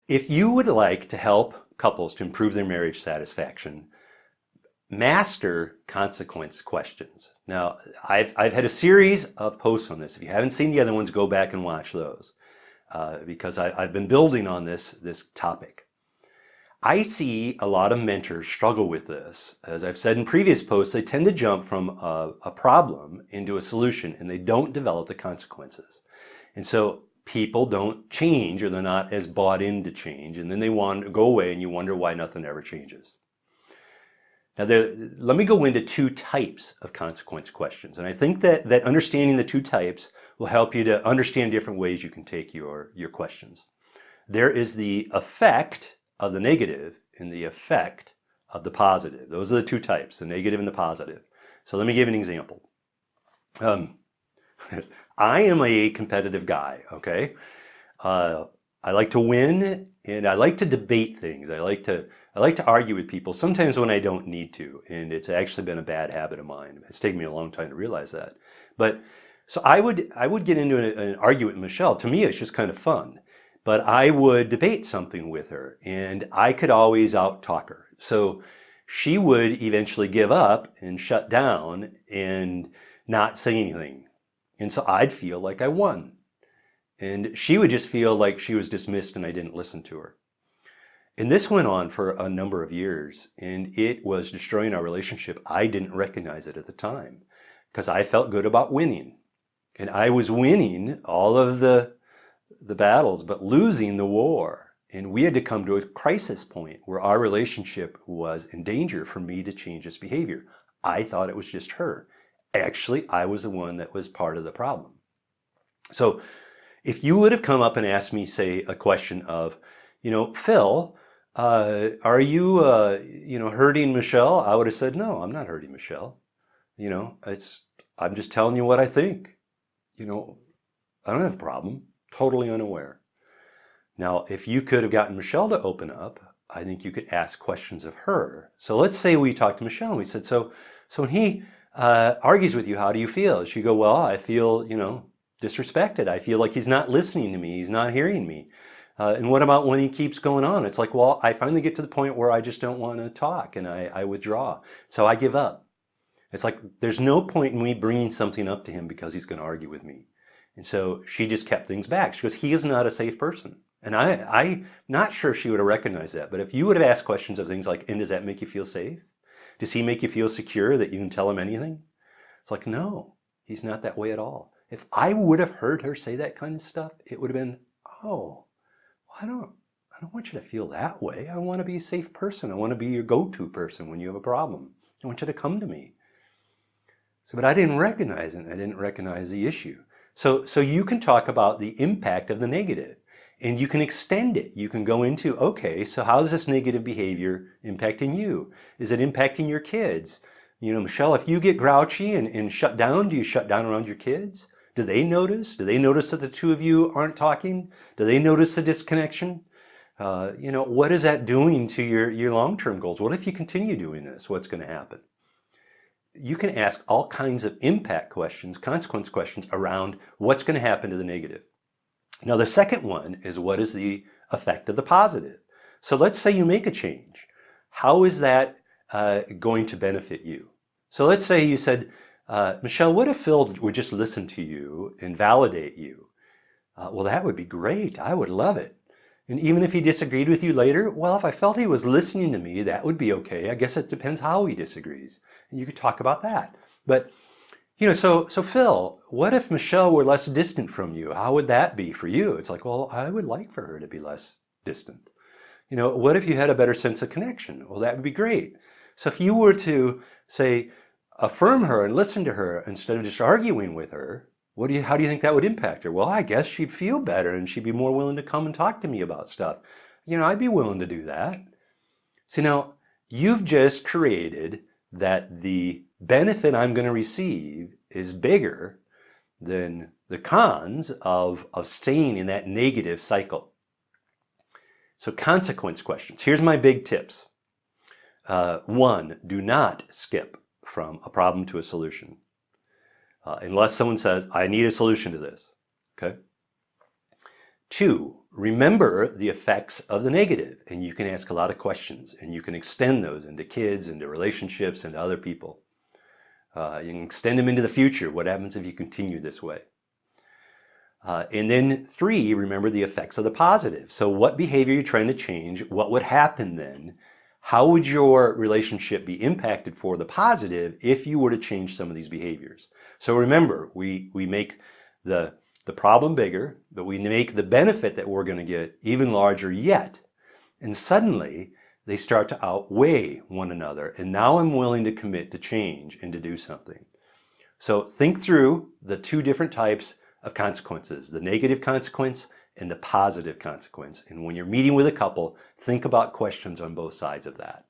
If you would like to help couples to improve their marriage satisfaction, master consequence questions. Now, I've had a series of posts on this. If you haven't seen the other ones, go back and watch those because I've been building on this topic. I see a lot of mentors struggle with this. As I've said in previous posts, they tend to jump from a problem into a solution and they don't develop the consequences. And so people don't change, or they're not as bought into change, and then they want to go away and you wonder why nothing ever changes. Now, let me go into two types of consequence questions. And I think that understanding the two types will help you to understand different ways you can take your questions. There is the effect of the negative and the effect of the positive. Those are the two types, the negative and the positive. So let me give an example. I am a competitive guy, okay? I like to win and I like to debate things. I like to argue with people, sometimes when I don't need to, and it's actually been a bad habit of mine. It's taken me a long time to realize that. But so I would get into an argument with Michelle. To me, it's just kind of fun. But I would debate something with her and I could always out-talk her. So she would eventually give up and shut down and not say anything. And so I'd feel like I won. And she would just feel like she was dismissed and I didn't listen to her. And this went on for a number of years and it was destroying our relationship. I didn't recognize it at the time because I felt good about winning. And I was winning all of the battles, but losing the war. And we had to come to a crisis point where our relationship was in danger for me to change this behavior. I thought it was just her. Actually, I was the one that was part of the problem. So if you would have come up and asked me, say, a question of, Phil, are you, hurting Michelle? I would have said, no, I'm not hurting Michelle. I'm just telling you what I think. I don't have a problem. Totally unaware. Now, if you could have gotten Michelle to open up, I think you could ask questions of her. So let's say we talked to Michelle and we said, so when he argues with you, how do you feel? She'd go, well, I feel, disrespected. I feel like he's not listening to me. He's not hearing me. And what about when he keeps going on? It's like, well, I finally get to the point where I just don't want to talk and I withdraw. So I give up. It's like, there's no point in me bringing something up to him because he's going to argue with me. And so she just kept things back. She goes, he is not a safe person. And I'm not sure if she would have recognized that. But if you would have asked questions of things like, and does that make you feel safe? Does he make you feel secure that you can tell him anything? It's like, no, he's not that way at all. If I would have heard her say that kind of stuff, it would have been, oh, well, I don't want you to feel that way. I want to be a safe person. I want to be your go-to person when you have a problem. I want you to come to me. So, but I didn't recognize it. I didn't recognize the issue. So you can talk about the impact of the negative and you can extend it. You can go into, okay, so how is this negative behavior impacting you? Is it impacting your kids? Michelle, if you get grouchy and shut down, do you shut down around your kids? Do they notice? Do they notice that the two of you aren't talking? Do they notice the disconnection? What is that doing to your long-term goals? What if you continue doing this? What's going to happen? You can ask all kinds of impact questions, consequence questions around what's going to happen to the negative. Now, the second one is what is the effect of the positive? So let's say you make a change. How is that going to benefit you? So let's say you said, Michelle, what if Phil would just listen to you and validate you? Well, that would be great. I would love it. And even if he disagreed with you later, well, if I felt he was listening to me, that would be okay. I guess it depends how he disagrees. And you could talk about that. But, so Phil, what if Michelle were less distant from you? How would that be for you? It's like, well, I would like for her to be less distant. What if you had a better sense of connection? Well, that would be great. So if you were to, say, affirm her and listen to her instead of just arguing with her, how do you think that would impact her? Well, I guess she'd feel better and she'd be more willing to come and talk to me about stuff. I'd be willing to do that. See, now, you've just created that the benefit I'm going to receive is bigger than the cons of staying in that negative cycle. So consequence questions. Here's my big tips. 1, do not skip from a problem to a solution. Unless someone says, I need a solution to this. Okay. 2, remember the effects of the negative, and you can ask a lot of questions, and you can extend those into kids, into relationships, into other people. You can extend them into the future. What happens if you continue this way? And then 3, remember the effects of the positive. So what behavior you're trying to change, what would happen then? How would your relationship be impacted for the positive if you were to change some of these behaviors? So remember, we make the problem bigger, but we make the benefit that we're going to get even larger yet. And suddenly they start to outweigh one another. And now I'm willing to commit to change and to do something. So think through the 2 different types of consequences, the negative consequence and the positive consequence. And when you're meeting with a couple, think about questions on both sides of that.